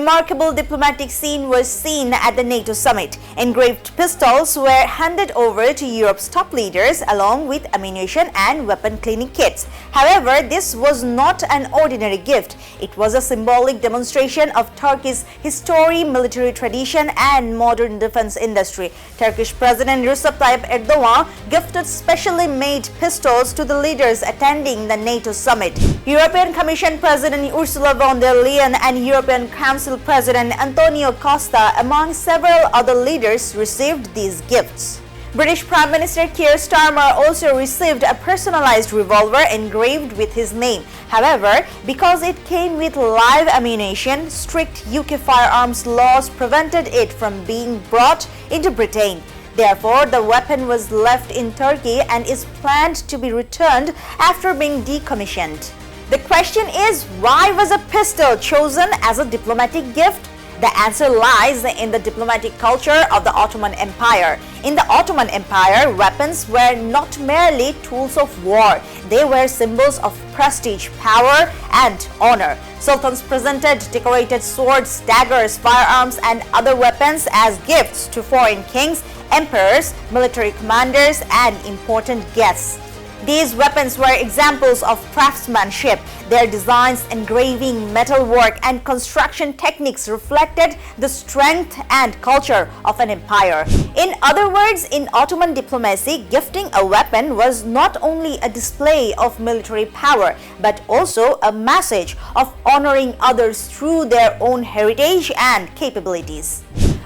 remarkable diplomatic scene was seen at the NATO summit. Engraved pistols were handed over to Europe's top leaders along with ammunition and weapon cleaning kits. However, this was not an ordinary gift. It was a symbolic demonstration of Turkey's history, military tradition and modern defense industry. Turkish President Recep Tayyip Erdoğan gifted specially made pistols to the leaders attending the NATO summit. European Commission President Ursula von der Leyen and European Council President Antonio Costa, among several other leaders, received these gifts. British Prime Minister Keir Starmer also received a personalized revolver engraved with his name. However, because it came with live ammunition, strict UK firearms laws prevented it from being brought into Britain. Therefore, the weapon was left in Turkey and is planned to be returned after being decommissioned. The question is, why was a pistol chosen as a diplomatic gift? The answer lies in the diplomatic culture of the Ottoman Empire. In the Ottoman Empire, weapons were not merely tools of war. They were symbols of prestige, power, and honor. Sultans presented decorated swords, daggers, firearms, and other weapons as gifts to foreign kings, emperors, military commanders, and important guests. These weapons were examples of craftsmanship. Their designs, engraving, metalwork, and construction techniques reflected the strength and culture of an empire. In other words, in Ottoman diplomacy, gifting a weapon was not only a display of military power, but also a message of honoring others through their own heritage and capabilities.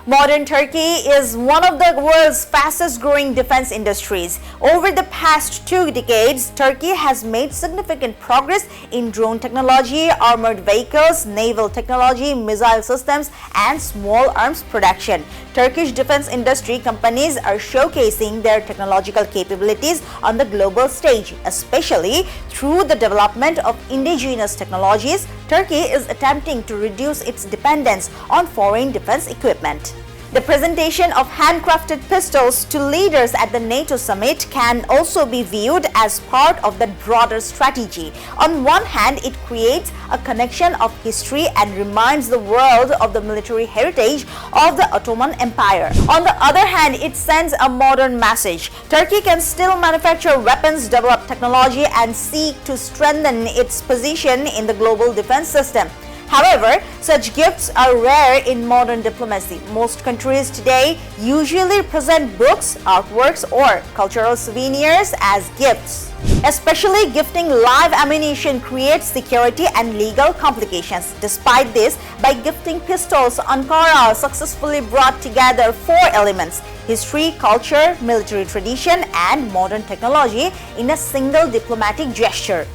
Modern Turkey is one of the world's fastest growing defense industries. Over the past 2 decades, Turkey has made significant progress in drone technology, armored vehicles, naval technology, missile systems, and small arms production. Turkish defense industry companies are showcasing their technological capabilities on the global stage, especially through the development of indigenous technologies. Turkey is attempting to reduce its dependence on foreign defense equipment. The presentation of handcrafted pistols to leaders at the NATO summit can also be viewed as part of the broader strategy. On one hand, it creates a connection of history and reminds the world of the military heritage of the Ottoman Empire. On the other hand, it sends a modern message. Turkey can still manufacture weapons, develop technology, and seek to strengthen its position in the global defense system. However, such gifts are rare in modern diplomacy. Most countries today usually present books, artworks, or cultural souvenirs as gifts. Especially gifting live ammunition creates security and legal complications. Despite this, by gifting pistols, Ankara successfully brought together 4 elements: history, culture, military tradition, and modern technology in a single diplomatic gesture.